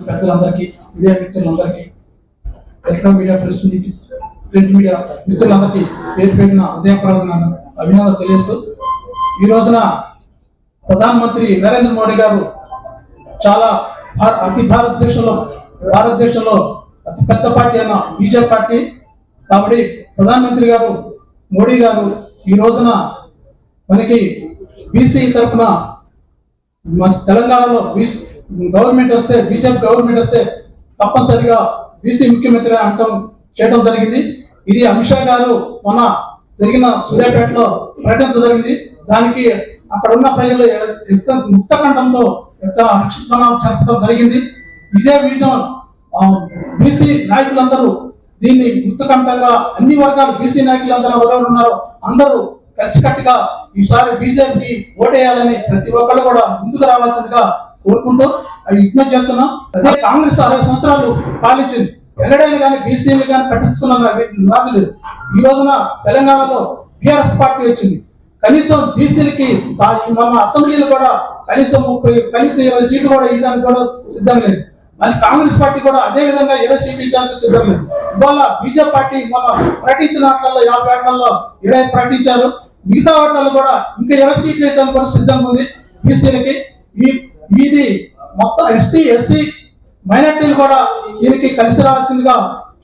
పెద్దలందరికీ, మీడియా మిత్రులందరికీ, electronic media print media మిత్రులందరికీ పేరు పేరున హృదయపూర్వక అభినందనలు తెలియజేస్తూ, ఈ రోజున ప్రధానమంత్రి నరేంద్ర మోడీ గారు చాలా భారతదేశంలో అతి పెద్ద పార్టీ అయిన బీజేపీ పార్టీ కాబట్టి ప్రధానమంత్రి గారు మోడీ గారు ఈ రోజున మనకి బీసీ తరఫున మన తెలంగాణలో గవర్నమెంట్ వస్తే, బీజేపీ గవర్నమెంట్ వస్తే తప్పనిసరిగా బీసీ ముఖ్యమంత్రి చేయడం జరిగింది. ఇది అమిత్ షా గారు మొన్న జరిగిన సూర్యాపేటలో ప్రకటించగలిగింది. దానికి అక్కడ ఉన్న ప్రజలు ముక్త కంఠంతో జరపడం జరిగింది. ఇదే విధం బీసీ నాయకులందరూ దీన్ని ముక్త కంఠంగా అన్ని వర్గాలు బీసీ నాయకులందరూ ఎవరెవరు ఉన్నారో అందరూ కలిసికట్టుగా ఈసారి బీజేపీకి ఓటేయాలని ప్రతి ఒక్కళ్ళు కూడా ముందుకు రావాల్సిందిగా కోరుకుంటూ అవి విజ్ఞప్తి చేస్తున్నాం. అదే కాంగ్రెస్ 60 సంవత్సరాలు పాలించింది, ఎన్నడైనా కానీ బీసీలు కానీ పట్టించుకున్న రాజు లేదు. ఈ రోజున తెలంగాణలో టీఆర్ఎస్ పార్టీ వచ్చింది. కనీసం బీసీలకి మన అసెంబ్లీలు కూడా కనీసం 20 సీట్లు కూడా ఇవ్వడానికి కూడా సిద్ధం లేదు. మళ్ళీ కాంగ్రెస్ పార్టీ కూడా అదే విధంగా 20 సీట్లు ఇవ్వడానికి సిద్ధం లేదు. ఇవాళ బీజేపీ పార్టీ మన ప్రకటించిన వాటిల్లో 50 వాటిల్లో 20 ప్రకటించారు. మిగతా వాటిల్లో కూడా ఇంకా 20 సీట్లు ఇవ్వడానికి కూడా సిద్ధంగా ఉంది బీసీలకి. ఇది మొత్తం ఎస్టీ ఎస్సీ మైనార్టీలు కూడా దీనికి కలిసి రావాల్సిందిగా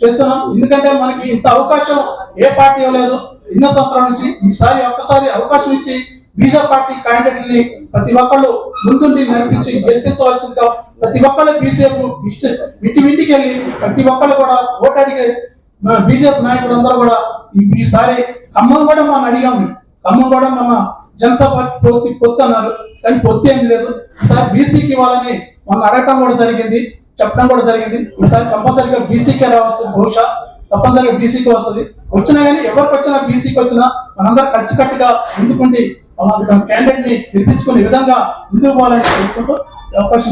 చేస్తున్నాం. ఎందుకంటే మనకి ఇంత అవకాశం ఏ పార్టీ ఇవ్వలేదు ఎన్నో సంవత్సరాల నుంచి. ఈసారి ఒక్కసారి అవకాశం ఇచ్చి బీజేపీ పార్టీ క్యాండిడేట్ని ప్రతి ఒక్కళ్ళు ముందుండి నడిపించి గెలిపించవలసిందిగా ప్రతి ఒక్కళ్ళు ఇంటికి వెళ్ళి ప్రతి ఒక్కళ్ళు కూడా ఓటు అడిగే బీజేపీ నాయకులు అందరూ కూడా ఈసారి ఖమ్మం కూడా మనం అడిగాము. ఖమ్మం కూడా మన జనసభ పొత్తు అన్నారు, కానీ పొత్తు ఏమి లేదు. ఈసారి బీసీకి ఇవ్వాలని మనం అడగటం కూడా జరిగింది, చెప్పడం కూడా జరిగింది. ఈసారి కంపల్సరీగా బీసీకే రావచ్చు, బహుశా తప్పనిసరిగా బీసీకి వస్తుంది. వచ్చినా కానీ ఎవరికి వచ్చినా బీసీకి వచ్చినా మనందరూ కలిసికట్టుగా ముందుకుండి క్యాండిడేట్ ని గెలిపించుకునే విధంగా ముందుకు పోవాలని కోరుకుంటూ అవకాశం